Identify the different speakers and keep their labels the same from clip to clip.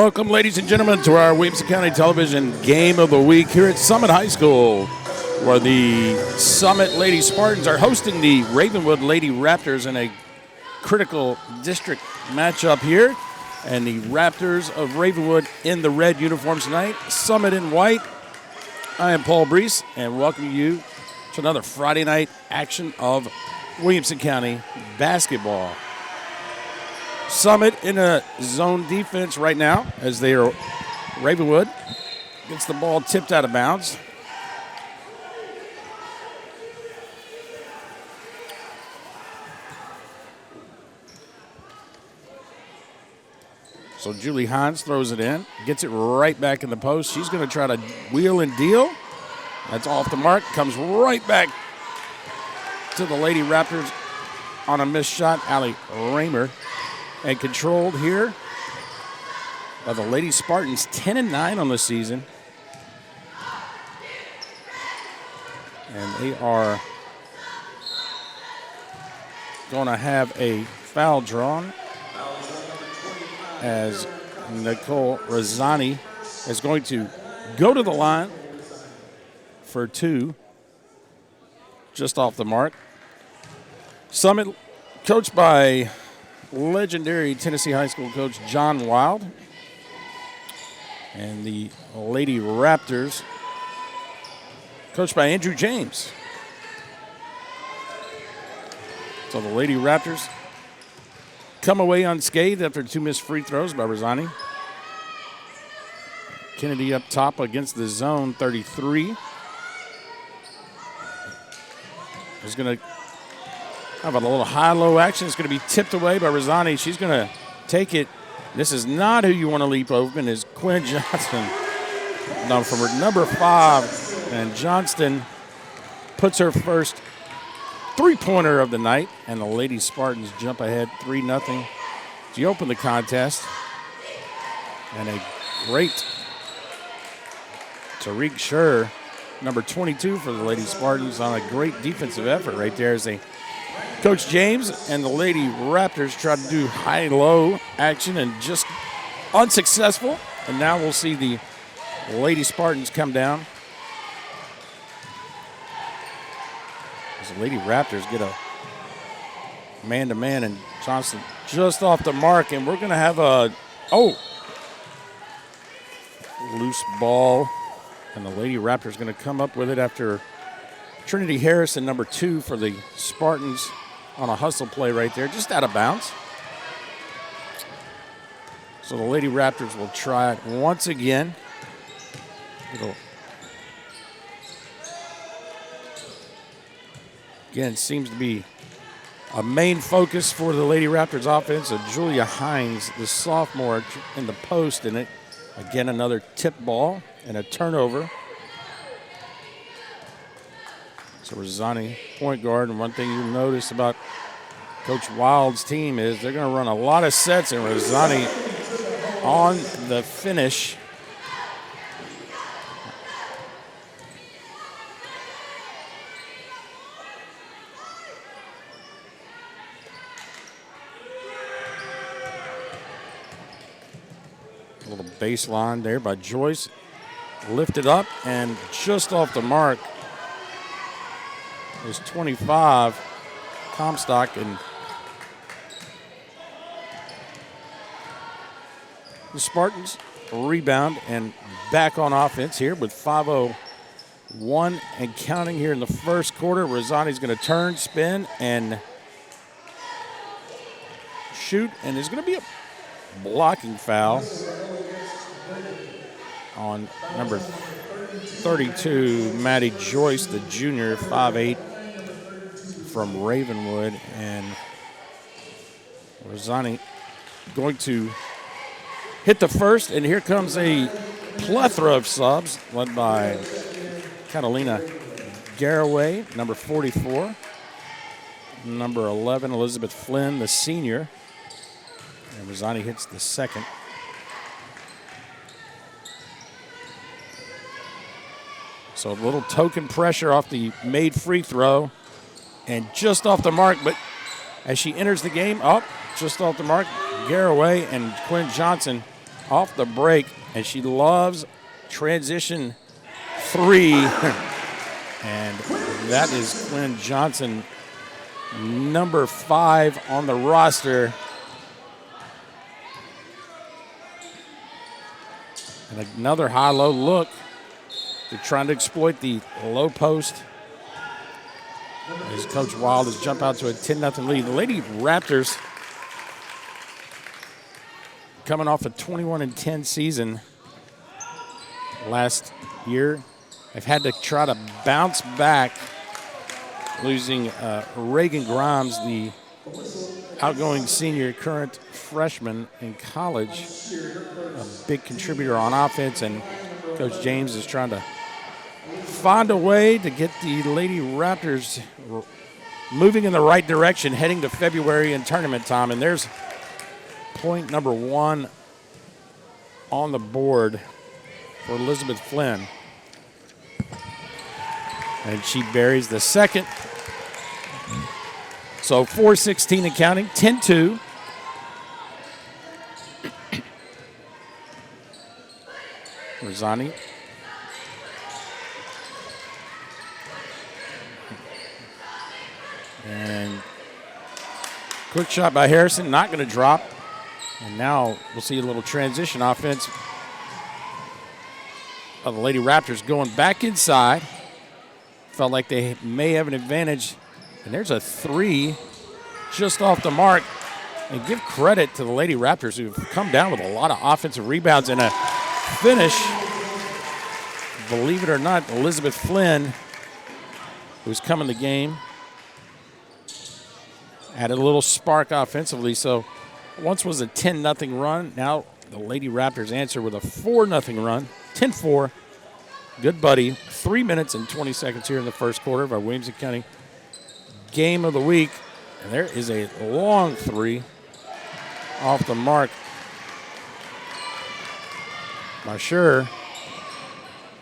Speaker 1: Welcome, ladies and gentlemen, to our Williamson County Television Game of the Week here at Summit High School, where the Summit Lady Spartans are hosting the Ravenwood Lady Raptors in a critical district matchup here. And the Raptors of Ravenwood in the red uniforms tonight, Summit in white. I am Paul Breece, and welcome you to another Friday night action of Williamson County basketball. Summit in a zone defense right now as they are. Ravenwood gets the ball tipped out of bounds. So Julie Hines throws it in, gets it right back in the post. She's going to try to wheel and deal. That's off the mark. Comes right back to the Lady Raptors on a missed shot. Allie Raymer. And controlled here by the Lady Spartans, 10-9 on the season. And they are going to have a foul drawn as Nicole Razzani is going to go to the line for two, just off the mark. Summit, coached by legendary Tennessee High School coach John Wild. And the Lady Raptors, coached by Andrew James. So the Lady Raptors come away unscathed after two missed free throws by Razzani. Kennedy up top against the zone, 33. Is going to have a little high-low action. It's going to be tipped away by Razzani. She's going to take it. This is not who you want to leap open, is Quinn Johnston. No, from her number 5. And Johnston puts her first three-pointer of the night. And the Lady Spartans jump ahead 3-0. She opened the contest. And a great Tariq Scher, number 22 for the Lady Spartans, on a great defensive effort right there as they Coach James and the Lady Raptors try to do high-low action and just unsuccessful. And now we'll see the Lady Spartans come down. As the Lady Raptors get a man-to-man, and Johnson just off the mark. And we're going to have a, loose ball. And the Lady Raptors going to come up with it after Trinity Harrison, number 2 for the Spartans, on a hustle play right there, just out of bounds. So the Lady Raptors will try it once again. Again, seems to be a main focus for the Lady Raptors offense. So Julia Hines, the sophomore, in the post in it. Again, another tip ball and a turnover. So Razzani, point guard, and one thing you'll notice about Coach Wild's team is they're going to run a lot of sets, and Razzani on the finish. A little baseline there by Joyce. Lifted up and just off the mark is 25, Comstock, and the Spartans rebound and back on offense here with 5:01 and counting here in the first quarter. Razzani's going to turn, spin, and shoot, and there's going to be a blocking foul on number 32, Maddie Joyce, the junior, 5'8", from Ravenwood. And Razzani going to hit the first, and here comes a plethora of subs led by Catalina Garraway, number 44, number 11, Elizabeth Flynn, the senior, and Razzani hits the second. So a little token pressure off the made free throw, and just off the mark, but as she enters the game, just off the mark, Garraway and Quinn Johnson off the break, and she loves transition 3. And that is Quinn Johnson, number 5 on the roster. And another high-low look. They're trying to exploit the low post. As Coach Wild has jumped out to a 10-0 lead. The Lady Raptors, coming off a 21-10 season last year, have had to try to bounce back, losing Reagan Grimes, the outgoing senior, current freshman in college, a big contributor on offense, and Coach James is trying to find a way to get the Lady Raptors moving in the right direction, heading to February and tournament time. And there's point number 1 on the board for Elizabeth Flynn. And she buries the second. So 4-16 and counting, 10-2. Rosani. And quick shot by Harrison, not going to drop. And now we'll see a little transition offense of the Lady Raptors going back inside. Felt like they may have an advantage. And there's a 3 just off the mark. And give credit to the Lady Raptors, who've come down with a lot of offensive rebounds and a finish. Believe it or not, Elizabeth Flynn, who's come in the game, added a little spark offensively. So once was a 10-0 run. Now the Lady Raptors answer with a 4-0 run, 10-4. Good buddy. 3 minutes and 20 seconds here in the first quarter of our Williamson County Game of the Week. And there is a long 3 off the mark by Sure.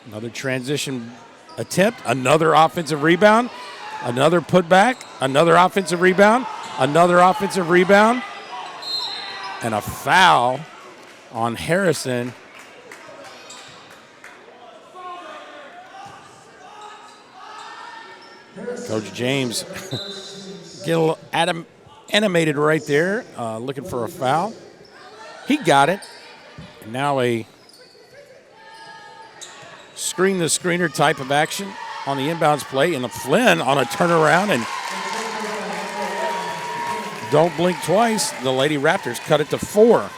Speaker 1: Another transition attempt, another offensive rebound, another putback, another offensive rebound, another offensive rebound, and a foul on Harrison. Coach James get a little animated right there, looking for a foul. He got it. And now a screen-the-screener type of action on the inbounds play, and a Flynn on a turnaround, and don't blink twice. The Lady Raptors cut it to 4.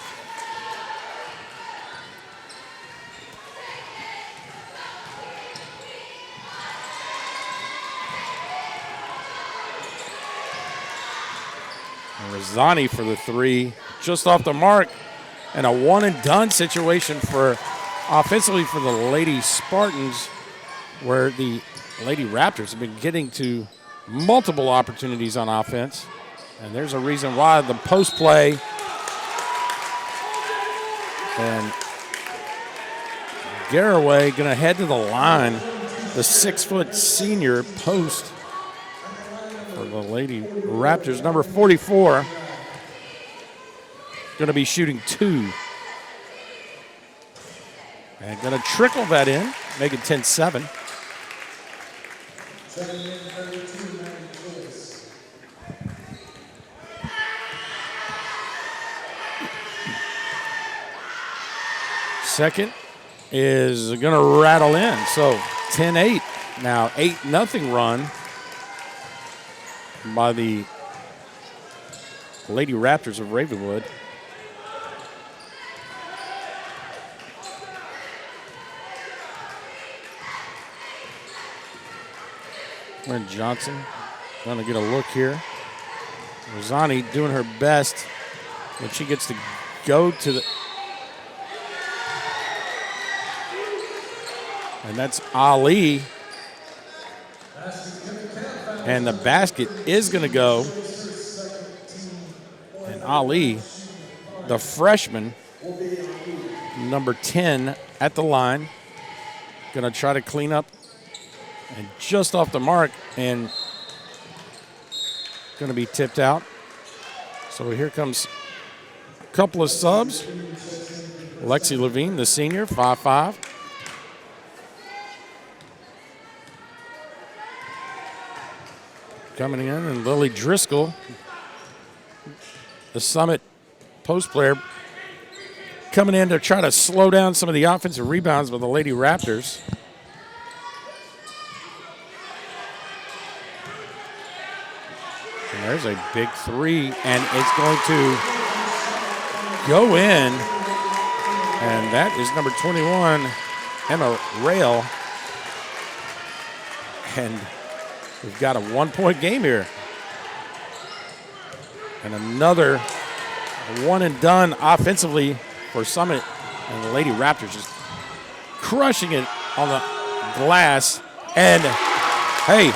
Speaker 1: And Rosani for the 3, just off the mark, and a one-and-done situation for offensively for the Lady Spartans, where the Lady Raptors have been getting to multiple opportunities on offense. And there's a reason why. The post play. And Garraway going to head to the line. The 6-foot senior post for the Lady Raptors. Number 44 going to be shooting 2. And going to trickle that in, make it 10-7. Second is going to rattle in. So 10-8. Now 8-0 run by the Lady Raptors of Ravenwood. Quinn Johnson going to get a look here. Rosani doing her best when she gets to go to the... And that's Ali. And the basket is going to go. And Ali, the freshman, number 10 at the line, going to try to clean up. And just off the mark, and going to be tipped out. So here comes a couple of subs. Lexi Levine, the senior, 5'5". Coming in, and Lily Driscoll, the Summit post player, coming in to try to slow down some of the offensive rebounds with the Lady Raptors. And there's a big three, and it's going to go in. And that is number 21, Emma Rail. And we've got a 1-point game here. And another one and done offensively for Summit. And the Lady Raptors just crushing it on the glass. And, hey,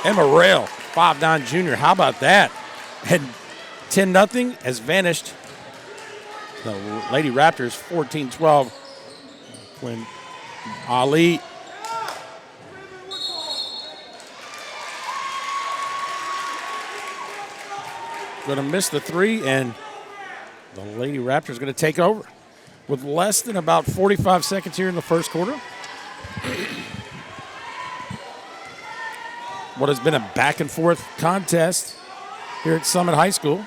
Speaker 1: Emma Rail, 5'9" junior. How about that? And 10-0 has vanished. The Lady Raptors 14-12 when Ali going to miss the three, and the Lady Raptors going to take over with less than about 45 seconds here in the first quarter. What has been a back and forth contest here at Summit High School.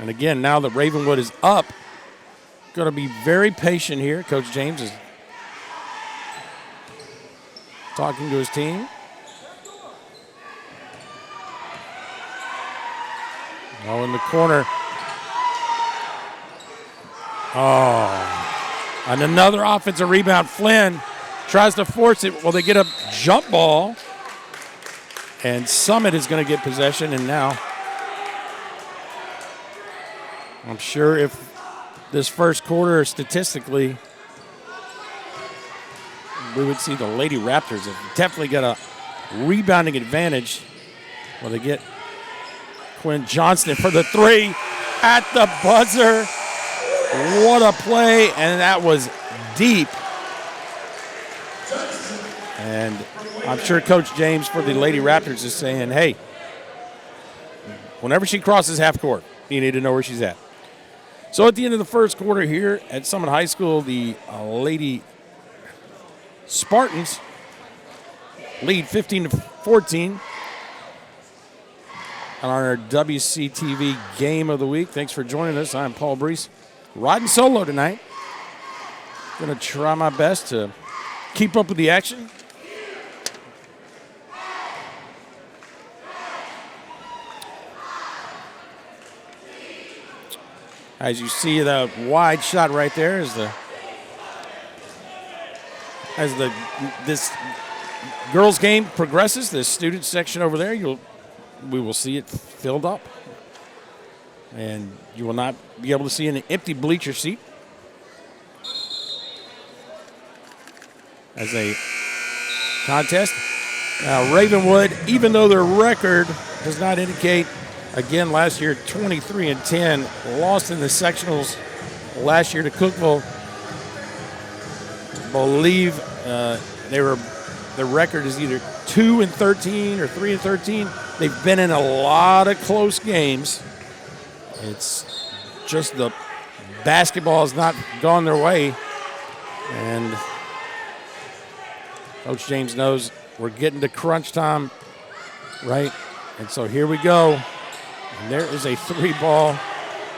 Speaker 1: And again, now that Ravenwood is up, going to be very patient here. Coach James is talking to his team. Oh, in the corner. Oh, and another offensive rebound. Flynn tries to force it. Well, they get a jump ball, and Summit is going to get possession, and now I'm sure if this first quarter statistically, we would see the Lady Raptors have definitely got a rebounding advantage. Well, they get Quinn Johnston for the three at the buzzer. What a play, and that was deep. And I'm sure Coach James for the Lady Raptors is saying, hey, whenever she crosses half court, you need to know where she's at. So at the end of the first quarter here at Summit High School, the Lady Spartans lead 15-14 on our WCTV Game of the Week. Thanks for joining us. I'm Paul Breece, riding solo tonight. Going to try my best to keep up with the action. As you see, the wide shot right there is this girls' game progresses. The student section over there, we will see it filled up, and you will not be able to see an empty bleacher seat. As a contest, now Ravenwood, even though their record does not indicate. Again, last year, 23-10, lost in the sectionals last year to Cookeville. Believe their record is either 2-13 or 3-13. They've been in a lot of close games. It's just the basketball has not gone their way, and Coach James knows we're getting to crunch time, right? And so here we go. And there is a three ball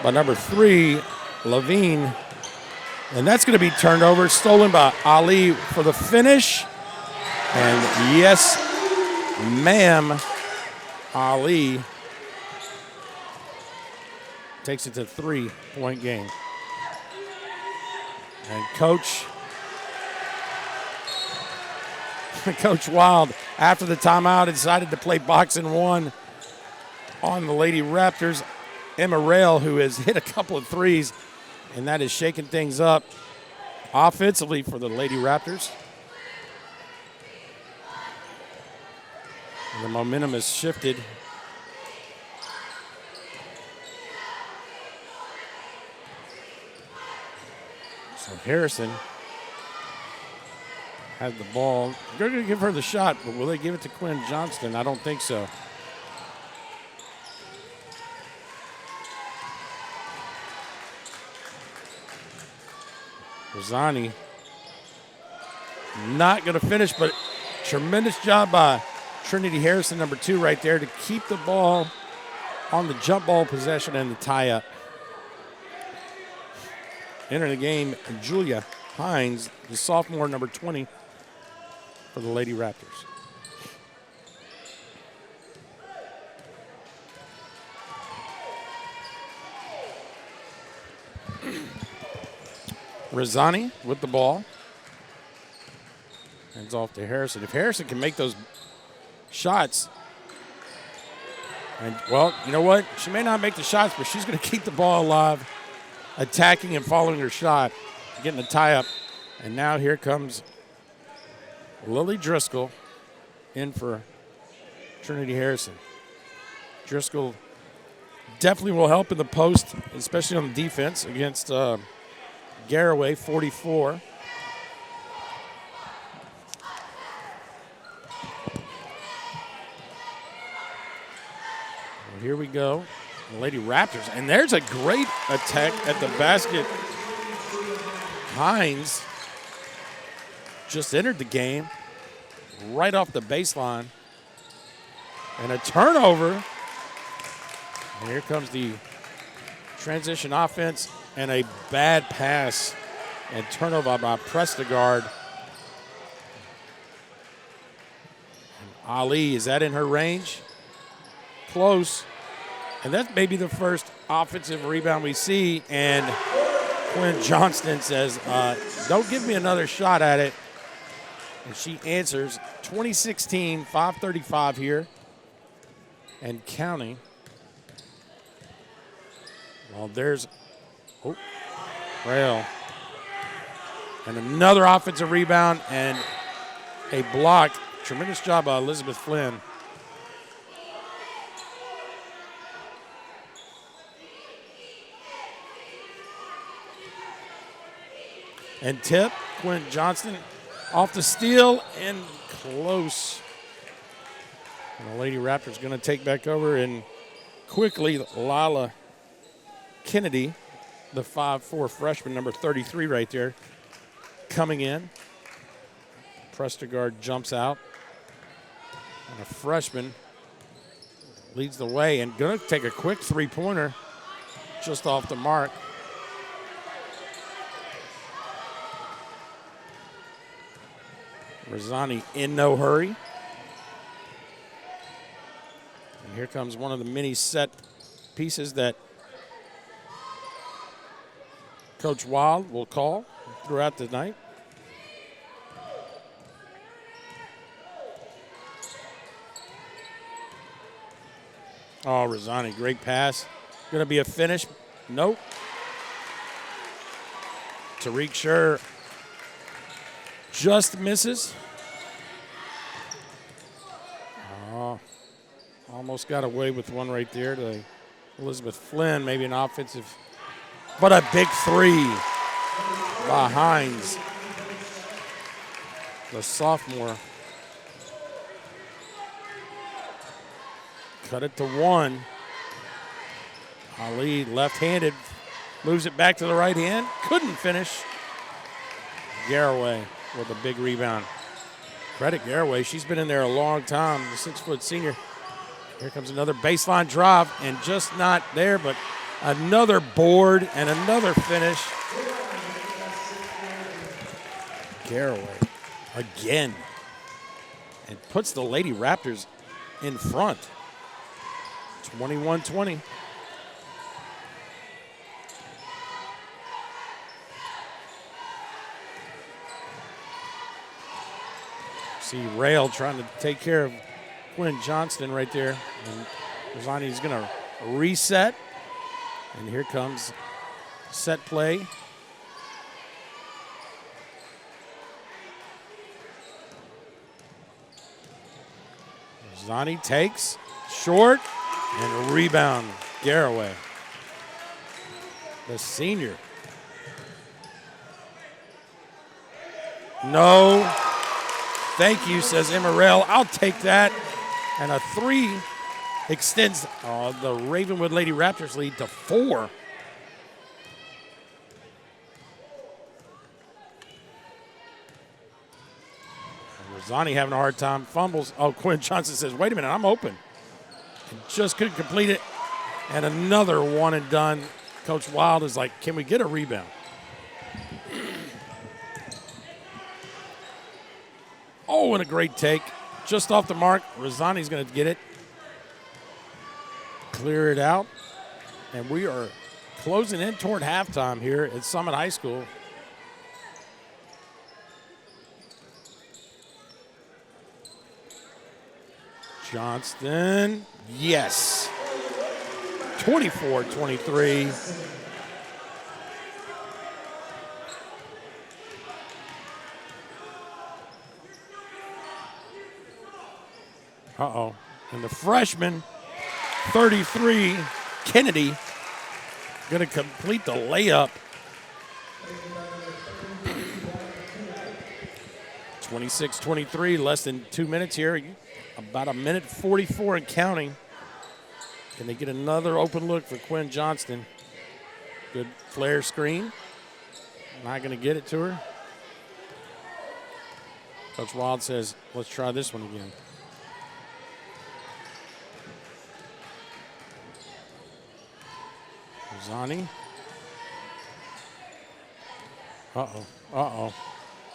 Speaker 1: by number 3, Levine. And that's going to be turned over, stolen by Ali for the finish. And yes, ma'am, Ali takes it to 3-point game. And Coach Wild, after the timeout, decided to play boxing one on the Lady Raptors. Emma Rail, who has hit a couple of threes, and that is shaking things up offensively for the Lady Raptors. And the momentum has shifted. So Harrison has the ball. They're going to give her the shot, but will they give it to Quinn Johnston? I don't think so. Rosani not going to finish, but tremendous job by Trinity Harrison, number 2 right there, to keep the ball on the jump ball possession and the tie-up. Entering the game, Julia Hines, the sophomore, number 20 for the Lady Raptors. Rosani with the ball. Hands off to Harrison. If Harrison can make those shots, and, well, you know what? She may not make the shots, but she's going to keep the ball alive, attacking and following her shot, getting a tie-up. And now here comes Lily Driscoll in for Trinity Harrison. Driscoll definitely will help in the post, especially on the defense against Garraway, 44. Well, here we go. The Lady Raptors. And there's a great attack at the basket. Hines just entered the game right off the baseline. And a turnover. And here comes the transition offense and a bad pass and turnover by Prestegard. And Ali, is that in her range? Close. And that's maybe the first offensive rebound we see. And Quinn Johnston says, don't give me another shot at it. And she answers. 2016, 5:35 here and counting. Well, there's Rail. And another offensive rebound and a block. Tremendous job by Elizabeth Flynn. And tip, Quinn Johnston off the steal and close. And the Lady Raptors going to take back over, and quickly Lila Kennedy, the 5'4" freshman, number 33 right there, coming in. Prestegard jumps out. And a freshman leads the way and going to take a quick three-pointer just off the mark. Rosani in no hurry. And here comes one of the many set pieces that Coach Wild will call throughout the night. Oh, Rosani, great pass. Going to be a finish. Nope. Tariq Sher just misses. Oh, almost got away with one right there to Elizabeth Flynn, maybe an offensive, but a big three by Hines, the sophomore. Cut it to one. Ali, left-handed, moves it back to the right hand. Couldn't finish. Garraway with a big rebound. Credit Garraway. She's been in there a long time, the 6-foot senior. Here comes another baseline drive, and just not there, but another board and another finish. Garraway again, and puts the Lady Raptors in front. 21-20. See Rail trying to take care of Quinn Johnston right there. And Rosani's going to reset. And here comes set play. Rosani takes short and a rebound. Garraway, the senior. No. Thank you, says Emma Rail. I'll take that. And a three extends the Ravenwood Lady Raptors lead to 4. Zani having a hard time. Fumbles. Oh, Quinn Johnson says, wait a minute, I'm open. And just couldn't complete it. And another one and done. Coach Wild is like, can we get a rebound? Oh, and a great take. Just off the mark. Rosani's going to get it. Clear it out. And we are closing in toward halftime here at Summit High School. Johnston, yes. 24-23. Uh-oh. And the freshman, 33, Kennedy, going to complete the layup. 26-23, less than 2 minutes here. About a minute 44 and counting. Can they get another open look for Quinn Johnston? Good flare screen. Not going to get it to her. Coach Wild says, let's try this one again. Zani. Uh-oh.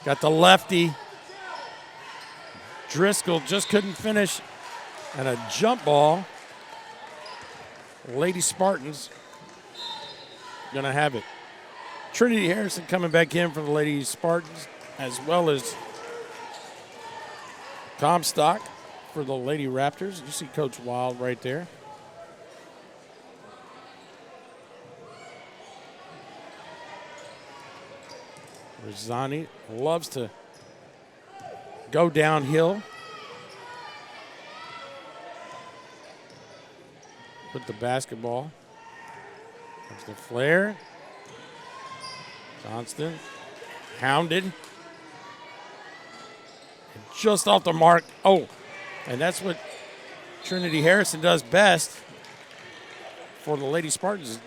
Speaker 1: Got the lefty. Driscoll just couldn't finish. And a jump ball. Lady Spartans going to have it. Trinity Harrison coming back in for the Lady Spartans, as well as Comstock for the Lady Raptors. You see Coach Wild right there. Rosani loves to go downhill. With the basketball. There's the flare. Johnston hounded. And just off the mark. Oh, and that's what Trinity Harrison does best for the Lady Spartans.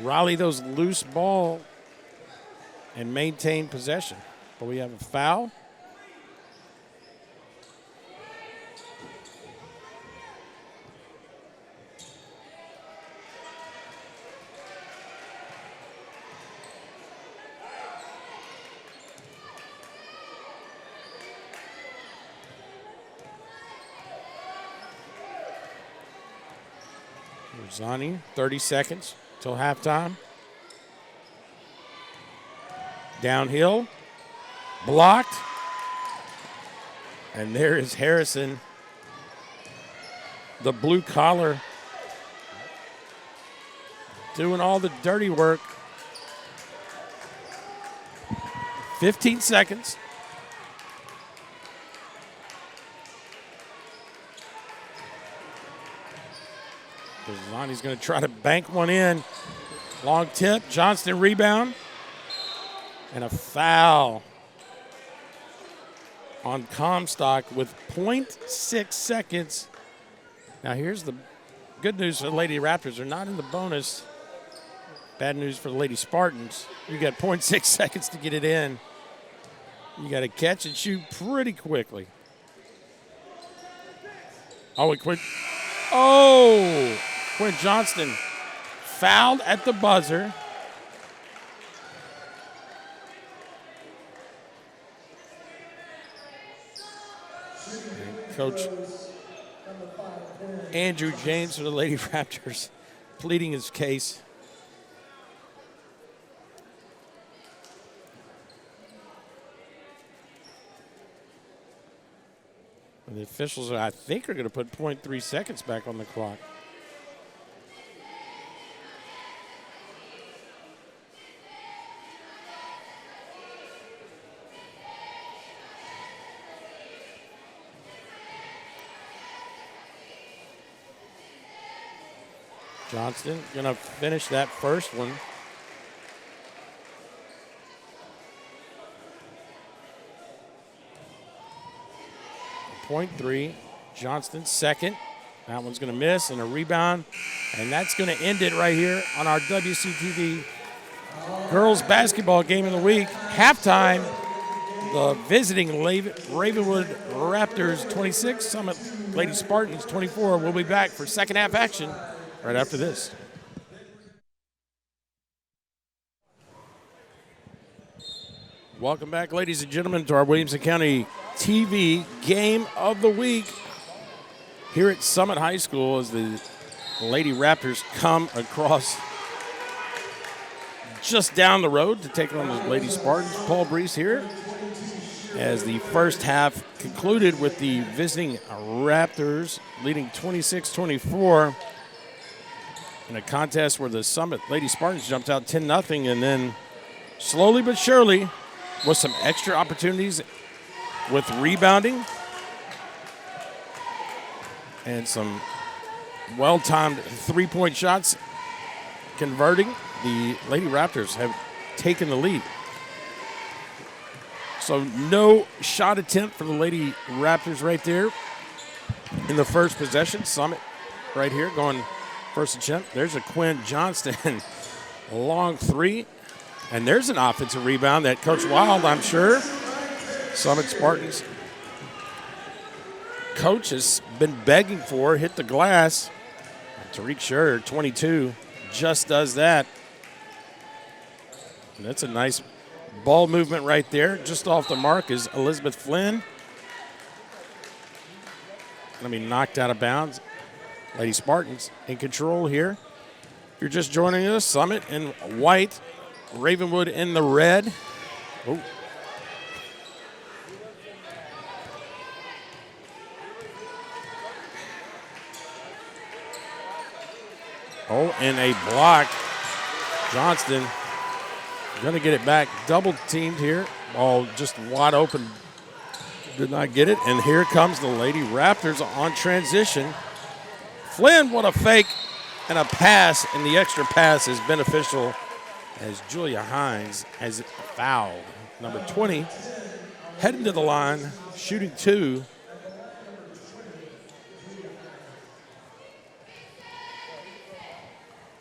Speaker 1: Rally those loose ball and maintain possession. But we have a foul. Zani, 30 seconds till halftime. Downhill, blocked, and there is Harrison, the blue collar, doing all the dirty work. 15 seconds. Zani's going to try to bank one in. Long tip, Johnston rebound. And a foul on Comstock with 0.6 seconds. Now here's the good news for the Lady Raptors. They're not in the bonus. Bad news for the Lady Spartans. You got 0.6 seconds to get it in. You got to catch and shoot pretty quickly. Oh, it quit. Oh, Quinn Johnston fouled at the buzzer. Coach Andrew James for the Lady Raptors pleading his case. And the officials, I think, are going to put 0.3 seconds back on the clock. Johnston going to finish that first one. Point three. Johnston second. That one's going to miss and a rebound. And that's going to end it right here on our WCTV Girls Basketball Game of the Week. Halftime, The visiting Ravenwood Raptors 26, Summit Lady Spartans 24. We'll be back for second half action right after this. Welcome back, ladies and gentlemen, to our Williamson County TV Game of the Week here at Summit High School as the Lady Raptors come across just down the road to take on the Lady Spartans. Paul Breece here as the first half concluded with the visiting Raptors leading 26-24 in a contest where the Summit Lady Spartans jumped out 10-0, and then slowly but surely, with some extra opportunities with rebounding and some well-timed three-point shots converting, the Lady Raptors have taken the lead. So no shot attempt for the Lady Raptors right there in the first possession. Summit right here going first attempt. There's a Quinn Johnston long three. And there's an offensive rebound that Coach Wild, I'm sure, Summit Spartans coach has been begging for, hit the glass. Tariq Scherr, 22, just does that. And that's a nice ball movement right there. Just off the mark is Elizabeth Flynn. Going to be knocked out of bounds. Lady Spartans in control here. If you're just joining us, Summit in white, Ravenwood in the red. Oh. Oh, and a block. Johnston going to get it back. Double teamed here. Ball just wide open. Did not get it. And here comes the Lady Raptors on transition. Flynn, what a fake and a pass. And the extra pass is beneficial as Julia Hines has fouled. Number 20 heading to the line, shooting two.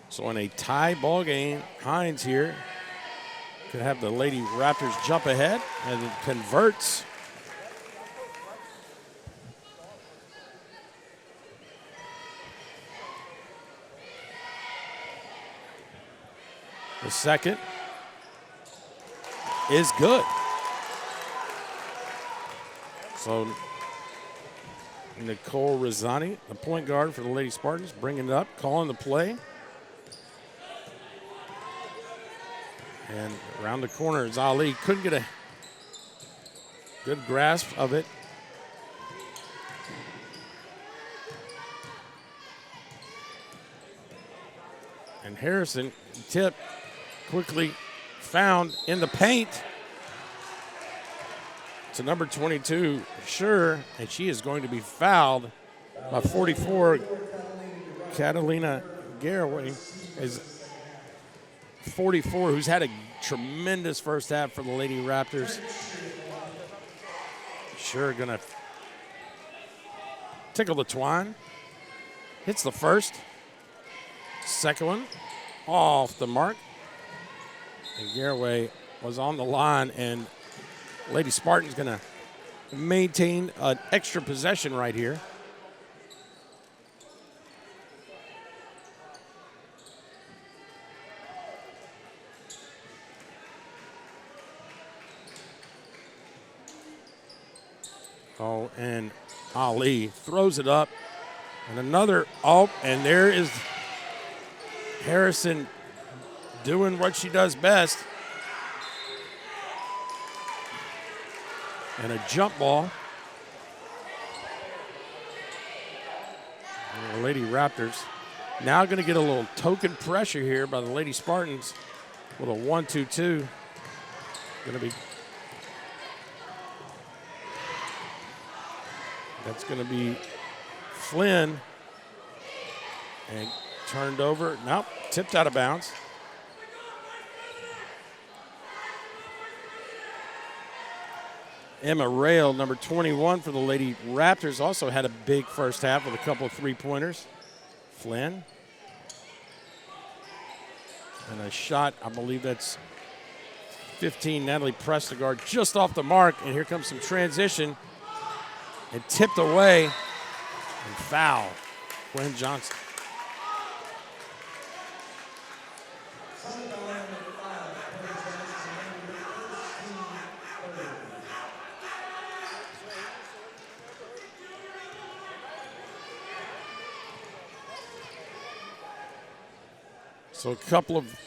Speaker 1: So in a tie ball game, Hines here could have the Lady Raptors jump ahead, and it converts. The second is good. So Nicole Rizzani, the point guard for the Lady Spartans, bringing it up, calling the play. And around the corner is Ali. Couldn't get a good grasp of it. And Harrison, tip, quickly found in the paint. To number 22, Sure, and she is going to be fouled by 44. Catalina Garraway is 44, who's had a tremendous first half for the Lady Raptors. Sure, gonna tickle the twine. Hits the first. Second one off the mark. And Garraway was on the line, and Lady Spartan's going to maintain an extra possession right here. Oh, and Ali throws it up. And another, and there is Harrison doing what she does best. And a jump ball. And the Lady Raptors now going to get a little token pressure here by the Lady Spartans with a 1-2-2. Going to be, that's going to be Flynn. And turned over. Nope, tipped out of bounds. Emma Rail, number 21 for the Lady Raptors, also had a big first half with a couple of three-pointers. Flynn. And a shot, I believe that's 15, Natalie Prestegard, just off the mark. And here comes some transition. And tipped away. And foul. Gwen Johnson. So a couple of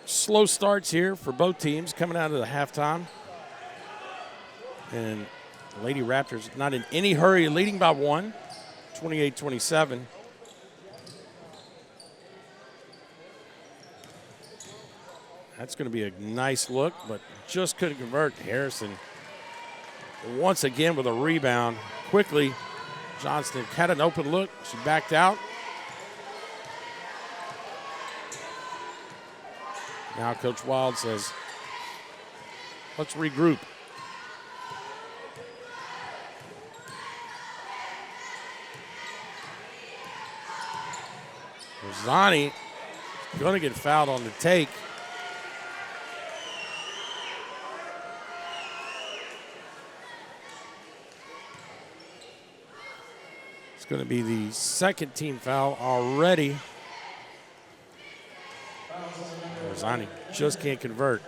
Speaker 1: slow starts here for both teams coming out of the halftime. And the Lady Raptors not in any hurry, leading by 1, 28-27. That's going to be a nice look, but just couldn't convert. Harrison once again with a rebound. Quickly, Johnston had an open look. She backed out. Now Coach Wild says, let's regroup. Rosani going to get fouled on the take. It's going to be the second team foul already. Rosani just can't convert.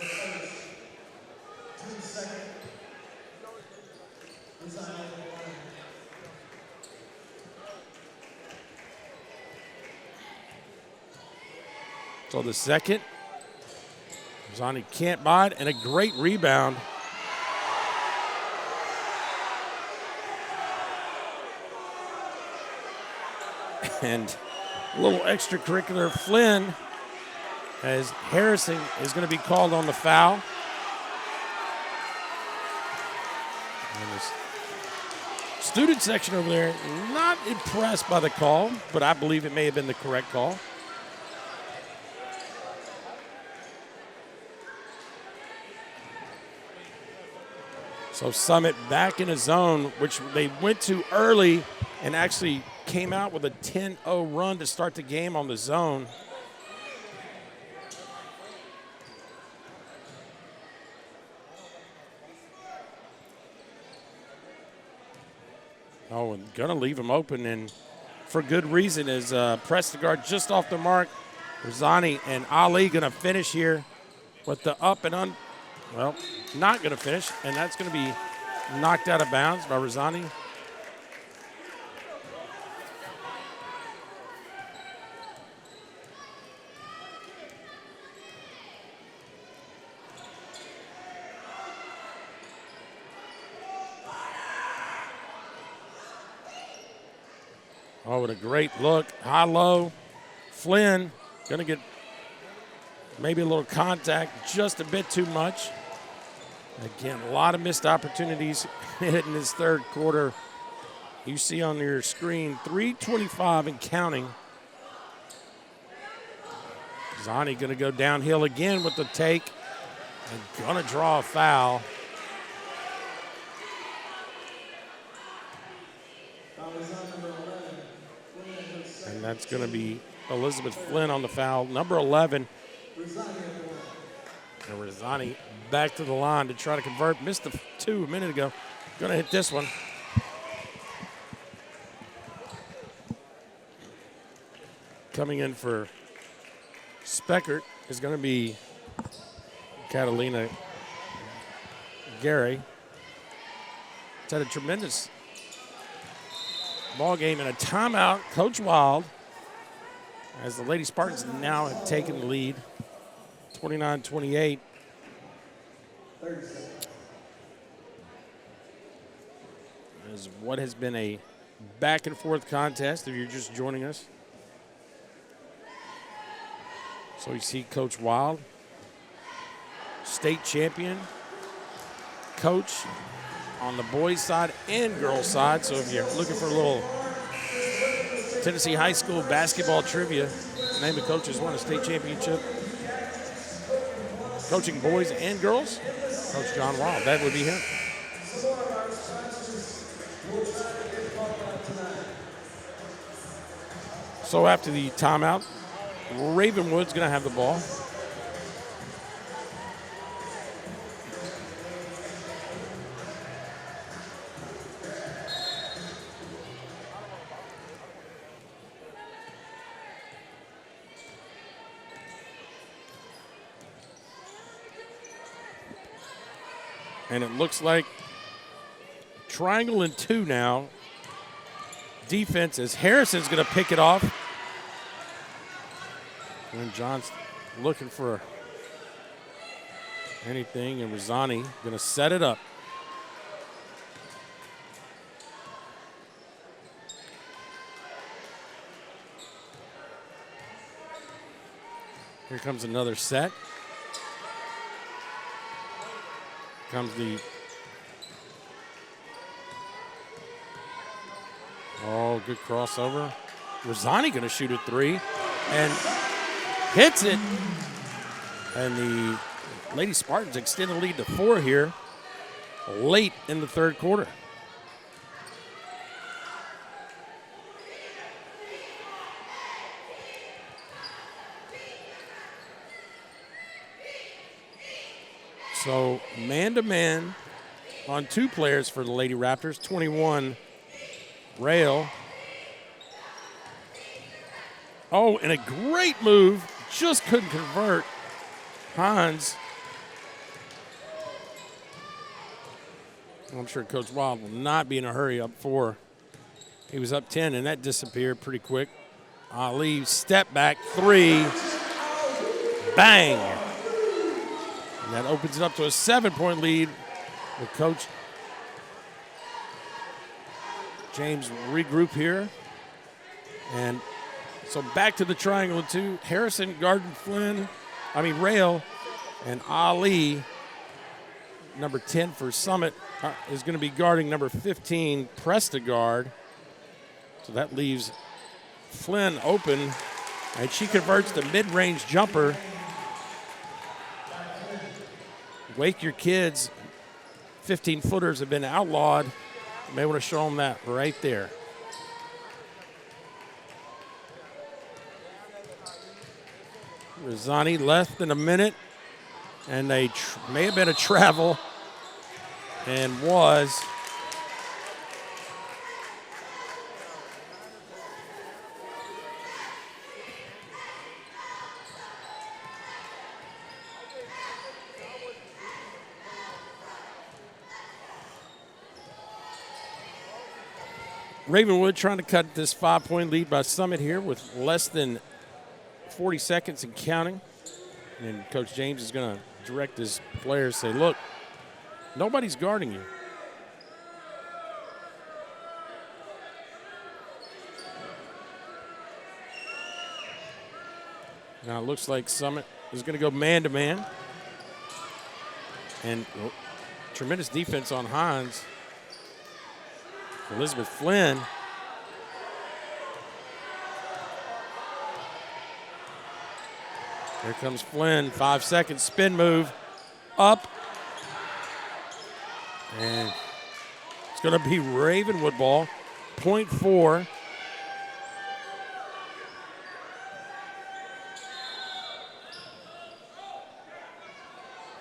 Speaker 1: So the second, Rosani can't buy it, and a great rebound. And a little extracurricular Flynn, as Harrison is going to be called on the foul. And this student section over there, not impressed by the call, but I believe it may have been the correct call. So Summit back in a zone, which they went to early and actually came out with a 10-0 run to start the game on the zone. Oh, and going to leave him open, and for good reason, is Prestegard just off the mark. Rosani and Ali going to finish here with the up and on. Well, not going to finish, and that's going to be knocked out of bounds by Rosani. Oh, what a great look. High-low. Flynn going to get maybe a little contact, just a bit too much. Again, a lot of missed opportunities in this third quarter. You see on your screen, 3:25 and counting. Zani going to go downhill again with the take and going to draw a foul. And that's going to be Elizabeth Flynn on the foul, number 11. And Rosani back to the line to try to convert. Missed the two a minute ago. Going to hit this one. Coming in for Speckert is going to be Catalina Gary. It's had a tremendous ball game and a timeout. Coach Wild, as the Lady Spartans now have taken the lead, 29-28. As what has been a back and forth contest, if you're just joining us. So you see Coach Wild, state champion, coach on the boys' side and girls' side. So if you're looking for a little Tennessee High School basketball trivia, name of coaches won a state championship, coaching boys and girls, Coach John Wild. That would be him. So after the timeout, Ravenwood's going to have the ball. And it looks like triangle and 2 now. Defense as Harrison's going to pick it off. And John's looking for anything, and Rosani going to set it up. Here comes another set. Comes the good crossover. Rosani going to shoot a 3 and hits it. And the Lady Spartans extend the lead to 4 here late in the third quarter. So man-to-man on 2 players for the Lady Raptors. 21, Rail. Oh, and a great move. Just couldn't convert. Hans. I'm sure Coach Wild will not be in a hurry up 4. He was up 10, and that disappeared pretty quick. Ali, step back 3. Bang. And that opens it up to a 7-point lead with Coach James regroup here. And so back to the triangle 2. Harrison, Garden, Rail, and Ali, number 10 for Summit, is going to be guarding number 15, Presta guard. So that leaves Flynn open, and she converts the mid-range jumper. Wake your kids. 15-footers have been outlawed. You may want to show them that right there. Rosani less than a minute, and they may have been a travel, and was. Ravenwood trying to cut this 5-point lead by Summit here with less than 40 seconds and counting. And Coach James is going to direct his players, say, look, nobody's guarding you. Now it looks like Summit is going to go man-to-man. And tremendous defense on Hines. Elizabeth Flynn. Here comes Flynn, 5 seconds, spin move, up. And it's going to be Ravenwood ball, .4.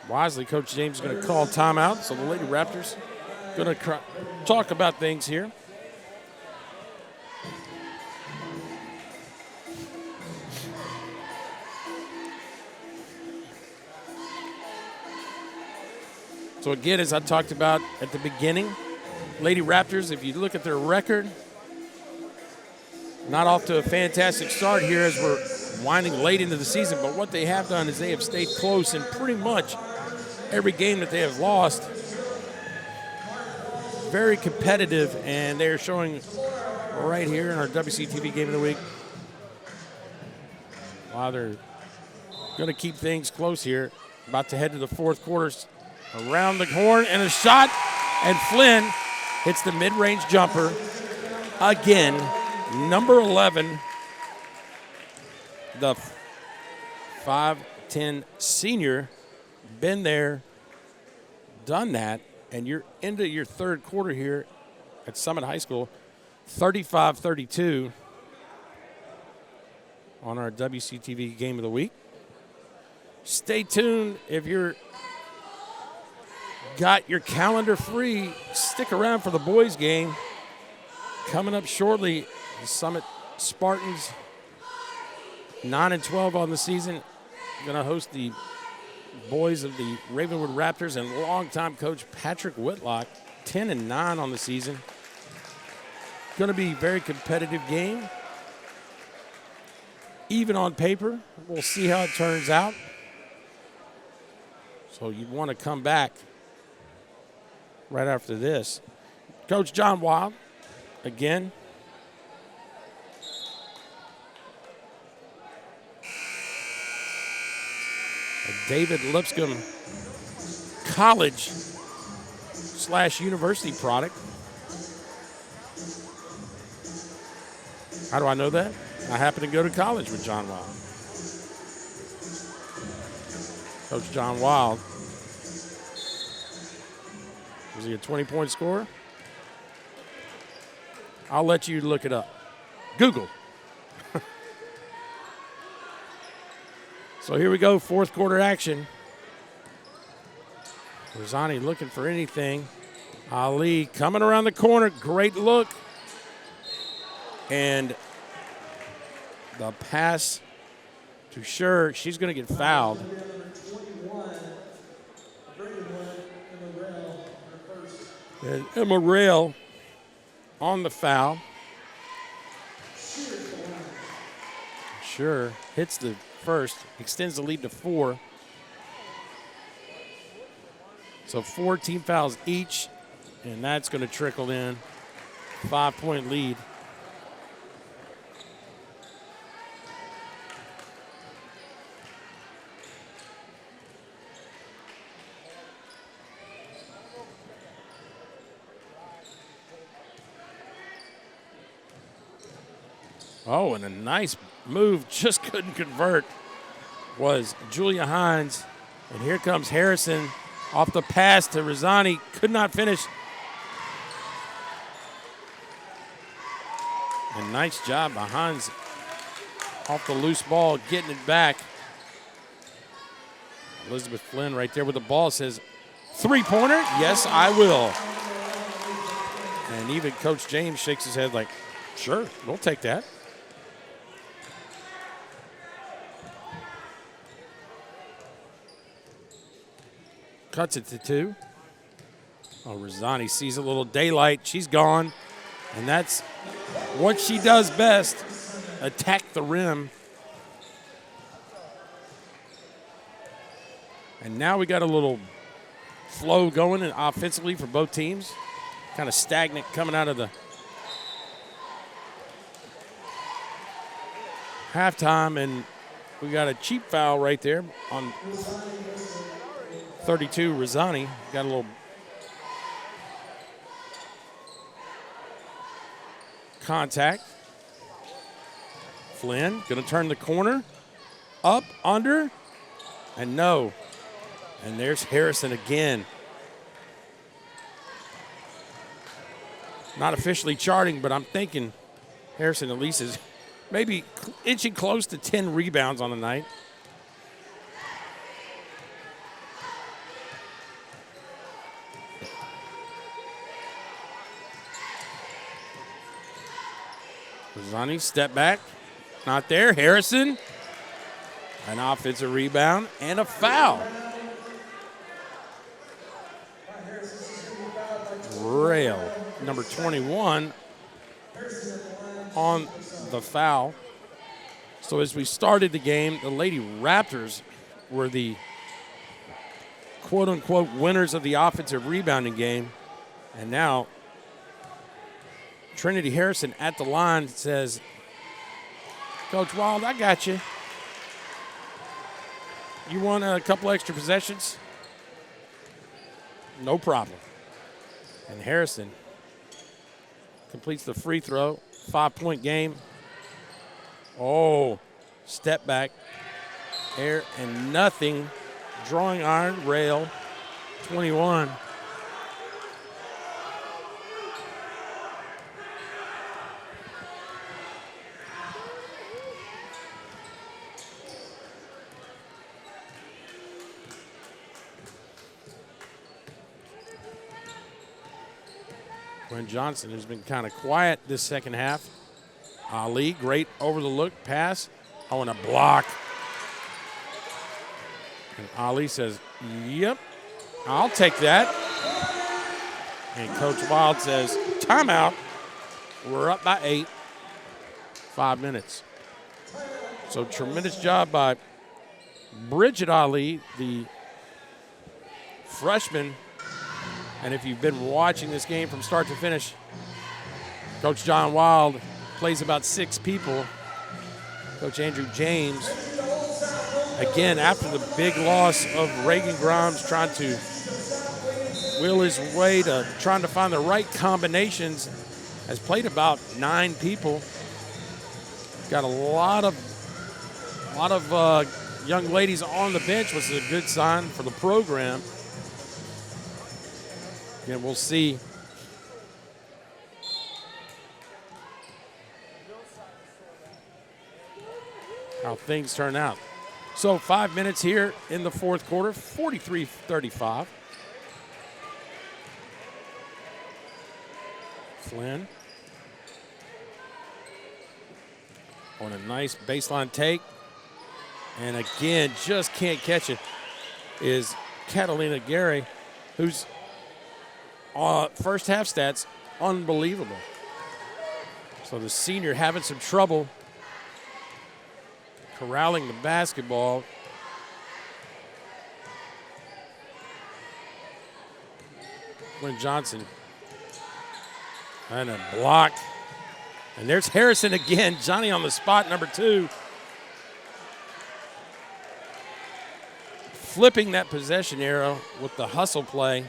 Speaker 1: Wisely, Coach James is going to call timeout, so the Lady Raptors going to talk about things here. So again, as I talked about at the beginning, Lady Raptors, if you look at their record, not off to a fantastic start here as we're winding late into the season, but what they have done is they have stayed close in pretty much every game that they have lost. Very competitive, and they're showing right here in our WCTV Game of the Week. Wow, they're going to keep things close here. About to head to the fourth quarter. Around the horn and a shot, and Flynn hits the mid-range jumper. Again, number 11, the 5'10" senior, been there, done that, and you're into your third quarter here at Summit High School, 35-32 on our WCTV Game of the Week. Stay tuned if you're got your calendar free. Stick around for the boys' game. Coming up shortly, the Summit Spartans, 9-12 on the season, going to host the boys of the Ravenwood Raptors and longtime coach Patrick Whitlock, 10-9 on the season. Going to be a very competitive game. Even on paper. We'll see how it turns out. So you want to come back right after this. Coach John Wild, again. A David Lipscomb college/university product. How do I know that? I happen to go to college with John Wild. Coach John Wild. Was he a 20-point scorer? I'll let you look it up. Google. So here we go, fourth quarter action. Rosani looking for anything. Ali coming around the corner, great look. And the pass to Sure, she's going to get fouled. And Emma Rail on the foul. Sure hits the first, extends the lead to 4. So 4 team fouls each, and that's going to trickle in. 5-point lead. Oh, and a nice move, just couldn't convert, was Julia Hines. And here comes Harrison off the pass to Rosani, could not finish. And nice job by Hines off the loose ball, getting it back. Elizabeth Flynn right there with the ball says, 3-pointer? Yes, I will. And even Coach James shakes his head like, sure, we'll take that. Cuts it to 2. Oh, Rosani sees a little daylight. She's gone. And that's what she does best, attack the rim. And now we got a little flow going offensively for both teams. Kind of stagnant coming out of the halftime. And we got a cheap foul right there on 32, Rosani. Got a little contact. Flynn going to turn the corner. Up, under, and no. And there's Harrison again. Not officially charting, but I'm thinking Harrison at least is maybe inching close to 10 rebounds on the night. Rosani, step back. Not there. Harrison. An offensive rebound and a foul. Rail, number 21, on the foul. So as we started the game, the Lady Raptors were the quote-unquote winners of the offensive rebounding game. And now Trinity Harrison at the line says, Coach Wild, I got you. You want a couple extra possessions? No problem. And Harrison completes the free throw. 5-point game. Oh, step back. Air and nothing. Drawing iron, Rail, 21. Gwen Johnson has been kind of quiet this second half. Ali, great over the look pass. Oh, and a block. And Ali says, yep, I'll take that. And Coach Wild says, timeout. We're up by 8. 5 minutes. So tremendous job by Bridget Ali, the freshman. And if you've been watching this game from start to finish, Coach John Wild plays about 6 people. Coach Andrew James, again, after the big loss of Reagan Grimes, trying to wheel his way to trying to find the right combinations, has played about 9 people. Got a lot of young ladies on the bench, which is a good sign for the program. Again, we'll see how things turn out. So 5 minutes here in the fourth quarter, 43-35. Flynn on a nice baseline take. And again, just can't catch it, is Catalina Gary, whose first half stats, unbelievable. So the senior having some trouble corralling the basketball. Lynn Johnson. And a block. And there's Harrison again. Johnny on the spot, number 2. Flipping that possession arrow with the hustle play.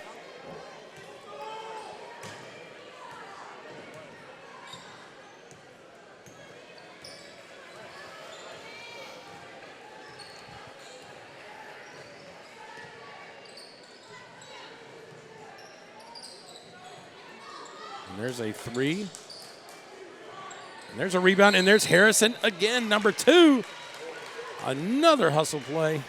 Speaker 1: And there's a 3. And there's a rebound, and there's Harrison again, number 2. Another hustle play.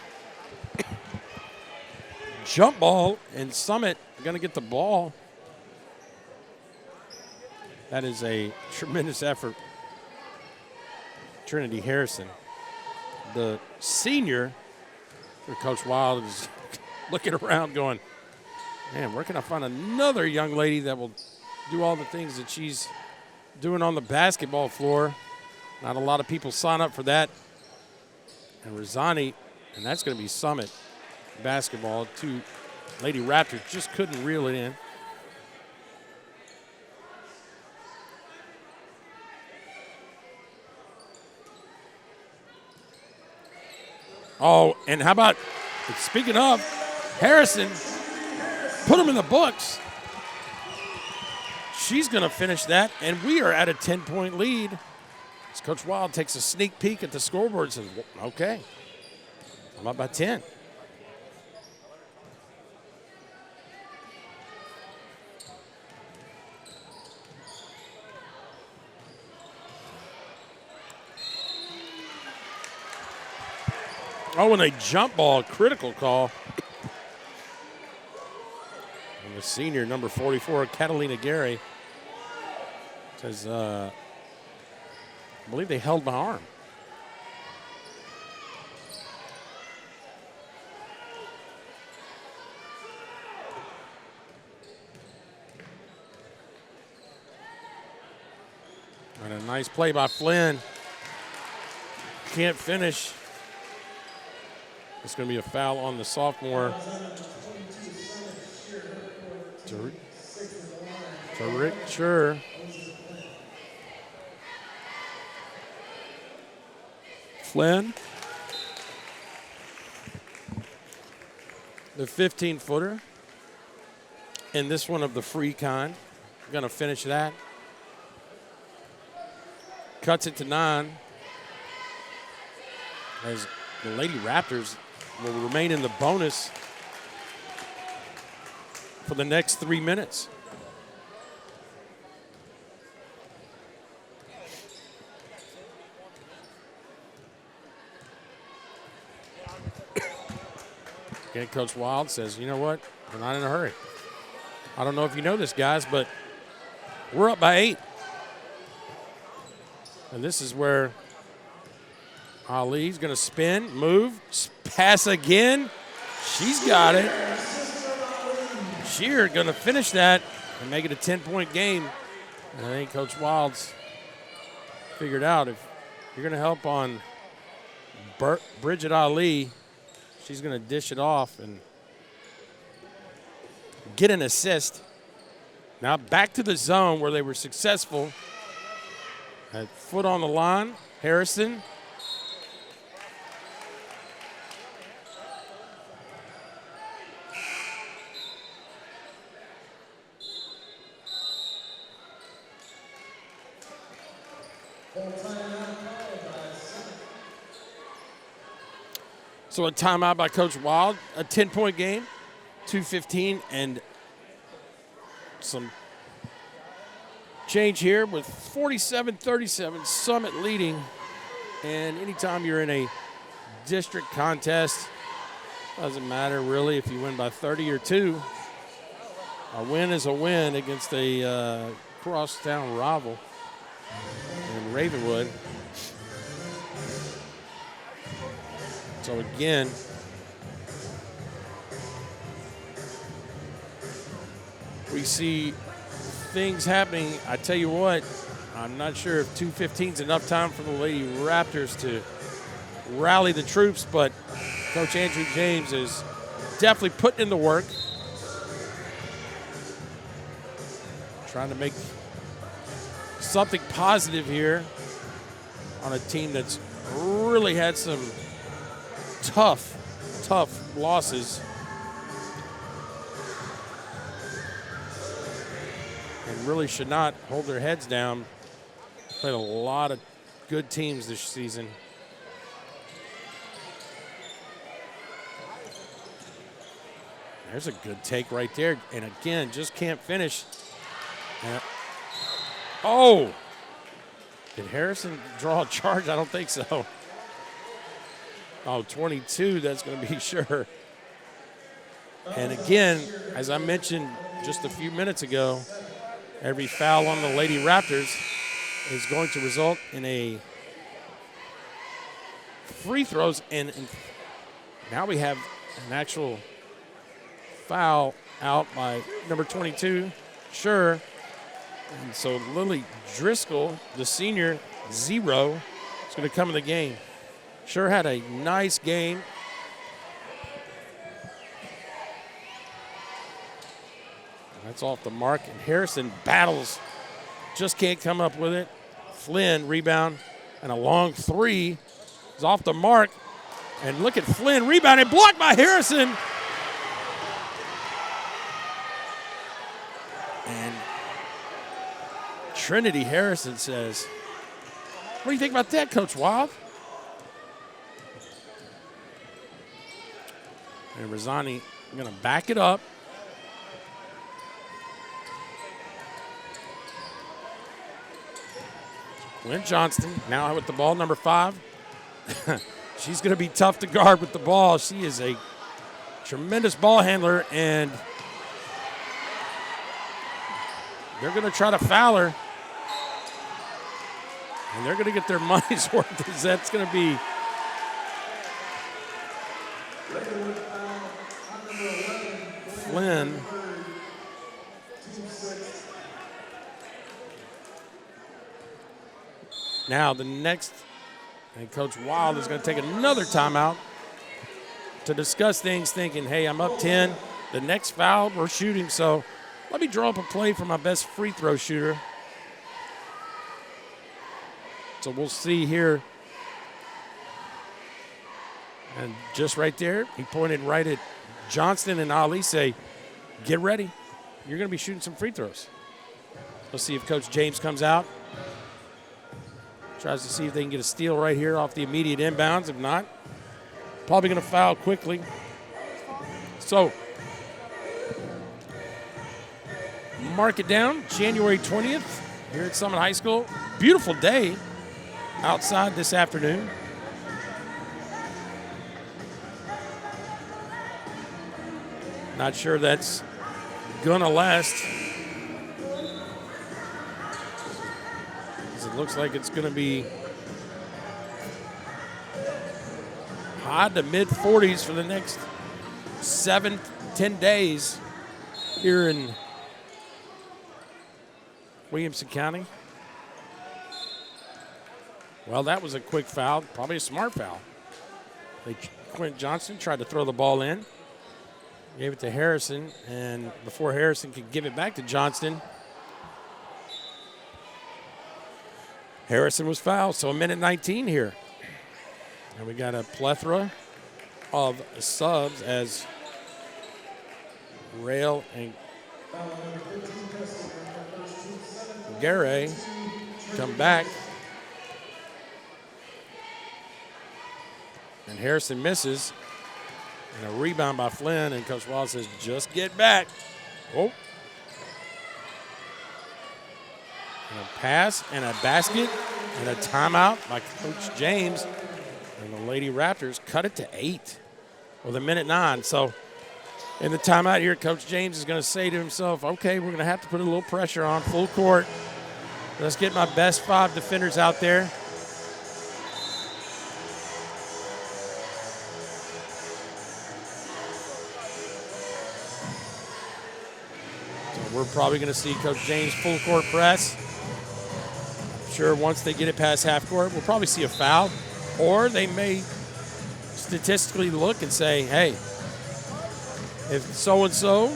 Speaker 1: Jump ball, and Summit going to get the ball. That is a tremendous effort. Trinity Harrison, the senior, Coach Wild is looking around going, man, where can I find another young lady that will do all the things that she's doing on the basketball floor? Not a lot of people sign up for that. And Rosani, and that's going to be Summit basketball. 2 Lady Raptors just couldn't reel it in. Oh, and how about, speaking of, Harrison, put him in the books. She's going to finish that, and we are at a 10-point lead. As Coach Wild takes a sneak peek at the scoreboard and says, okay, I'm up by 10. Oh, and a jump ball, critical call. And the senior, number 44, Catalina Gary, says, I believe they held my arm. And a nice play by Flynn. Can't finish. It's going to be a foul on the sophomore. To Rick Sure. Flynn. The 15-footer. And this one of the free kind. Going to finish that. Cuts it to 9. As the Lady Raptors will remain in the bonus for the next 3 minutes. Again, Coach Wild says, you know what? We're not in a hurry. I don't know if you know this, guys, but we're up by 8. And this is where Ali's going to spin, move, pass again. She's got it. Shear going to finish that and make it a 10-point game. And I think Coach Wild's figured out if you're going to help on Bridget Ali, she's going to dish it off and get an assist. Now back to the zone where they were successful. Had foot on the line, Harrison. So a timeout by Coach Wild, a 10-point game, 2:15, and some change here with 47-37, Summit leading. And anytime you're in a district contest, doesn't matter really if you win by 30 or 2. A win is a win against a crosstown rival in Ravenwood. So again, we see things happening. I tell you what, I'm not sure if 2:15 is enough time for the Lady Raptors to rally the troops, but Coach Andrew James is definitely putting in the work, trying to make something positive here on a team that's really had some tough losses. And really should not hold their heads down. Played a lot of good teams this season. There's a good take right there. And again, just can't finish. Oh! Did Harrison draw a charge? I don't think so. Oh, 22, that's going to be sure. And again, as I mentioned just a few minutes ago, every foul on the Lady Raptors is going to result in a free throws. And now we have an actual foul out by number 22, Sure. And so Lily Driscoll, the senior, 0, is going to come in the game. Sure had a nice game. That's off the mark. And Harrison battles, just can't come up with it. Flynn, rebound, and a long 3 is off the mark. And look at Flynn, rebounded, blocked by Harrison. And Trinity Harrison says, what do you think about that, Coach Wild? And Rosani going to back it up. Lynn Johnston now with the ball, number 5. She's going to be tough to guard with the ball. She is a tremendous ball handler, and they're going to try to foul her. And they're going to get their money's worth. That's going to be Flynn. Now the next, and Coach Wild is going to take another timeout to discuss things, thinking, hey, I'm up 10. The next foul, we're shooting, so let me draw up a play for my best free throw shooter. So we'll see here. And just right there, he pointed right at Johnston and Ali, say, get ready. You're going to be shooting some free throws. Let's see if Coach James comes out. Tries to see if they can get a steal right here off the immediate inbounds. If not, probably going to foul quickly. So, mark it down, January 20th here at Summit High School. Beautiful day outside this afternoon. Not sure that's gonna last. It looks like it's gonna be high to mid 40s for the next 10 days here in Williamson County. Well, that was a quick foul, probably a smart foul. Quentin Johnston tried to throw the ball in, gave it to Harrison, and before Harrison could give it back to Johnston, Harrison was fouled, so a minute 19 here. And we got a plethora of subs as Rail and Gary come back. And Harrison misses. And a rebound by Flynn, and Coach Wallace says, just get back. Oh. And a pass and a basket and a timeout by Coach James. And the Lady Raptors cut it to 8 with a minute 9. So in the timeout here, Coach James is going to say to himself, okay, we're going to have to put a little pressure on full court. Let's get my best 5 defenders out there. So we're probably going to see Coach James full court press. I'm sure once they get it past half court, we'll probably see a foul. Or they may statistically look and say, hey, if so-and-so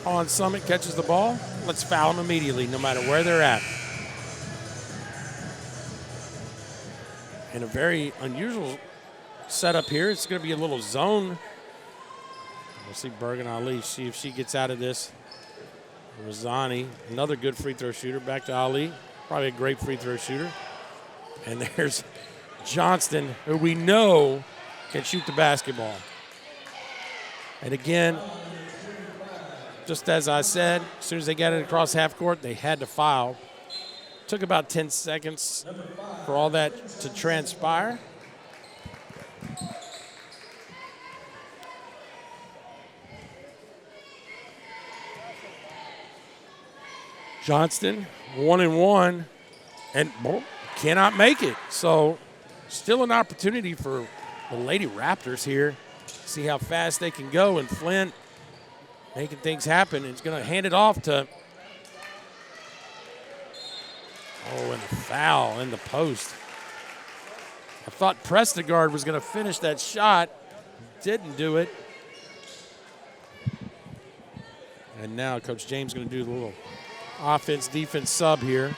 Speaker 1: on Summit catches the ball, let's foul them immediately, no matter where they're at. In a very unusual setup here, it's going to be a little zone. We'll see Bergen Ali, see if she gets out of this. Rosani, another good free throw shooter. Back to Ali, probably a great free throw shooter. And there's Johnston, who we know can shoot the basketball. And again, just as I said, as soon as they got it across half court, they had to foul. Took about 10 seconds for all that to transpire. Johnston, 1-1, and cannot make it. So still an opportunity for the Lady Raptors here. See how fast they can go. And Flynn making things happen. It's going to hand it off to, and a foul in the post. I thought Prestegard was going to finish that shot. Didn't do it. And now Coach James is going to do the little offense-defense sub here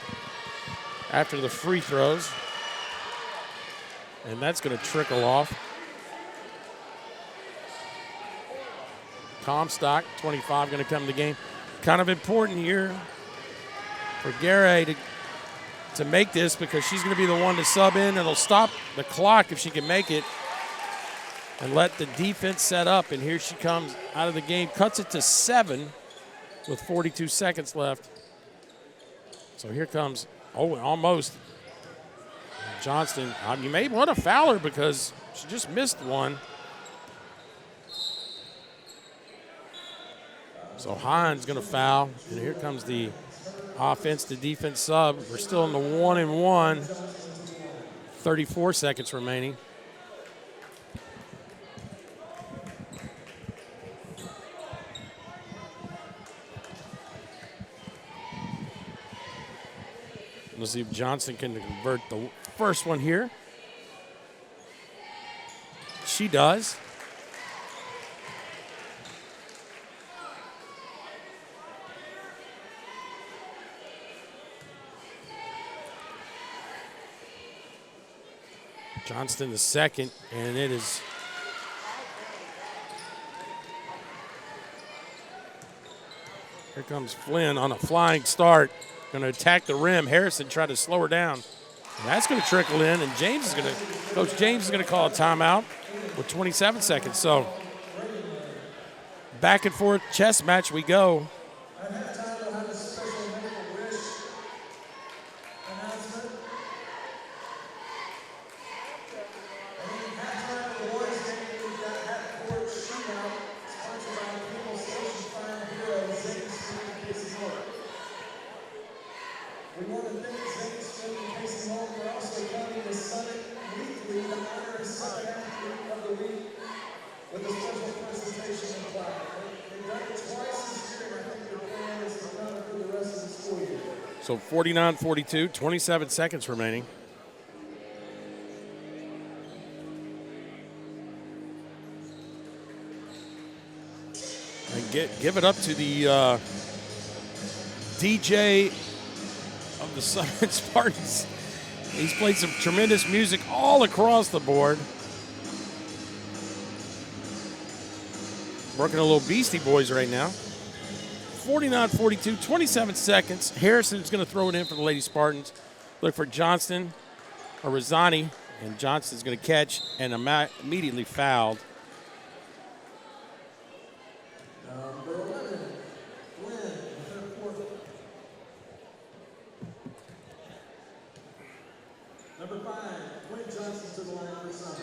Speaker 1: after the free throws. And that's going to trickle off. Comstock, 25, going to come to the game. Kind of important here for Gary to make this, because she's going to be the one to sub in, and it'll stop the clock if she can make it and let the defense set up. And here she comes out of the game, cuts it to 7 with 42 seconds left. So here comes, almost Johnston. You may want to foul her because she just missed one. So Hines going to foul, and here comes the offense to defense sub. We're still in the 1-1, 34 seconds remaining. Let's see if Johnson can convert the first one here. She does. Johnston the second, and it is here comes Flynn on a flying start. Going to attack the rim. Harrison tried to slow her down. And that's going to trickle in, and Coach James is going to call a timeout with 27 seconds. So back and forth chess match we go.
Speaker 2: With a special presentation in class.
Speaker 1: So 49-42, 27 seconds remaining. And give it up to the DJ of the Summit Spartans. He's played some tremendous music all across the board. Working a little Beastie Boys right now. 49-42, 27 seconds. Harrison's going to throw it in for the Lady Spartans. Look for Johnston or Rosani, and Johnston's going to catch and immediately fouled.
Speaker 2: Number 5, Quinn Johnston to the line for Summit.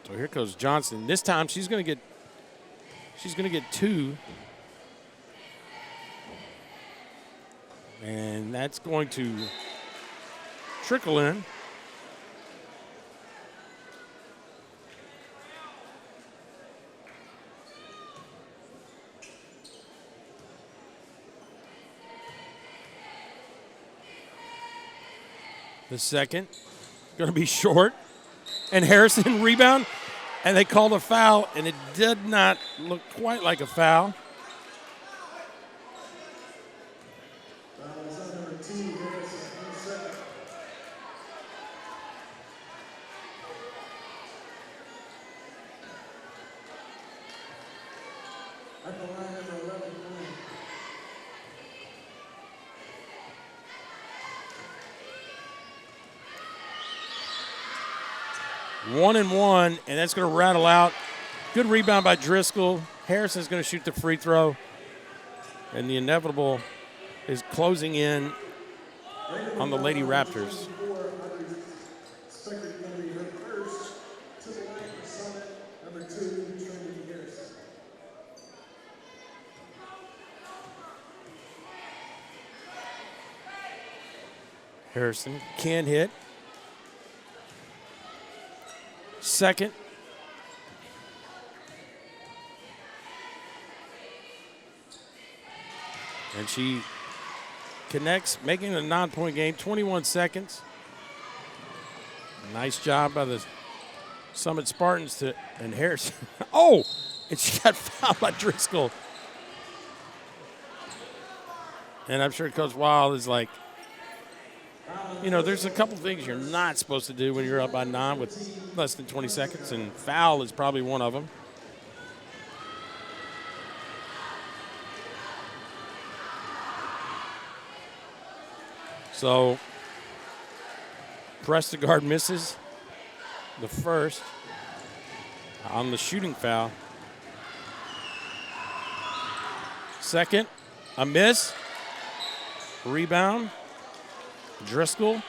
Speaker 1: So here goes Johnston. This time she's going to get 2. And that's going to trickle in. The second going to be short. And Harrison rebound. And they called a foul, and it did not look quite like a foul.
Speaker 2: At the line, number 11, Quinn.
Speaker 1: 1-1, and that's going to rattle out. Good rebound by Driscoll. Harrison's going to shoot the free throw. And the inevitable is closing in on the Lady Raptors. Harrison can hit. Second. And she connects, making it a 9-point game, 21 seconds. Nice job by the Summit Spartans and Harrison. Oh, and she got fouled by Driscoll. And I'm sure Coach Wild is like, you know, there's a couple things you're not supposed to do when you're up by 9 with less than 20 seconds, and foul is probably one of them. So, Prestegard misses the first on the shooting foul. Second, a miss. Rebound. Driscoll.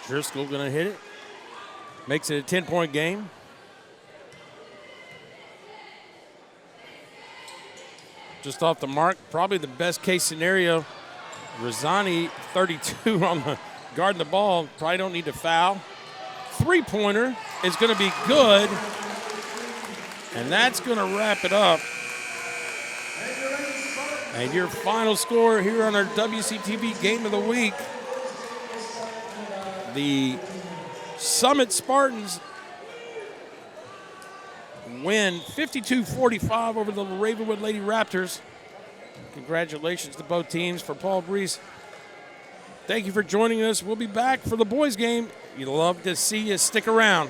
Speaker 1: Driscoll going to hit it. Makes it a 10-point game. Just off the mark, probably the best case scenario. Rosani, 32 on the guarding the ball. Probably don't need to foul. Three-pointer is going to be good. And that's going to wrap it up. And your final score here on our WCTV Game of the Week. The Summit Spartans win 52-45 over the Ravenwood Lady Raptors. Congratulations to both teams. For Paul Breece, thank you for joining us. We'll be back for the boys' game. We'd love to see you. Stick around.